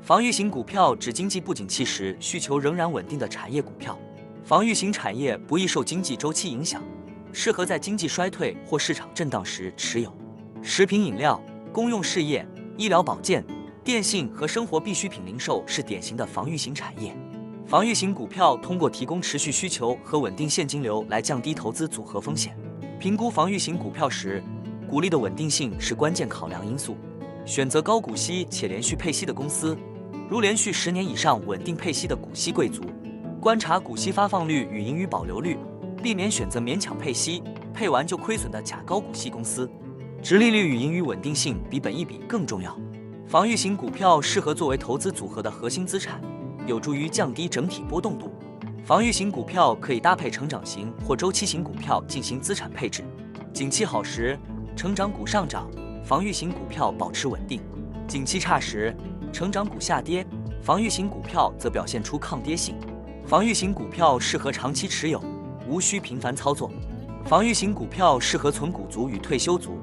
防御型股票指经济不景气时需求仍然稳定的产业股票。防御型产业不易受经济周期影响，适合在经济衰退或市场震荡时持有。食品饮料、公用事业、医疗保健、电信和生活必需品零售是典型的防御型产业。防御型股票通过提供持续需求和稳定现金流来降低投资组合风险。评估防御型股票时，股利的稳定性是关键考量因素。选择高股息且连续配息的公司，如连续10年以上稳定配息的股息贵族。观察股息发放率与盈余保留率，避免选择勉强配息、配完就亏损的假高股息公司。殖利率与盈余稳定性比本益比更重要。防御型股票适合作为投资组合的核心资产，有助于降低整体波动度。防御型股票可以搭配成长型或周期型股票进行资产配置。景气好时，成长股上涨，防御型股票保持稳定；景气差时，成长股下跌，防御型股票则表现出抗跌性。防御型股票适合长期持有，无需频繁操作。防御型股票适合存股族与退休族，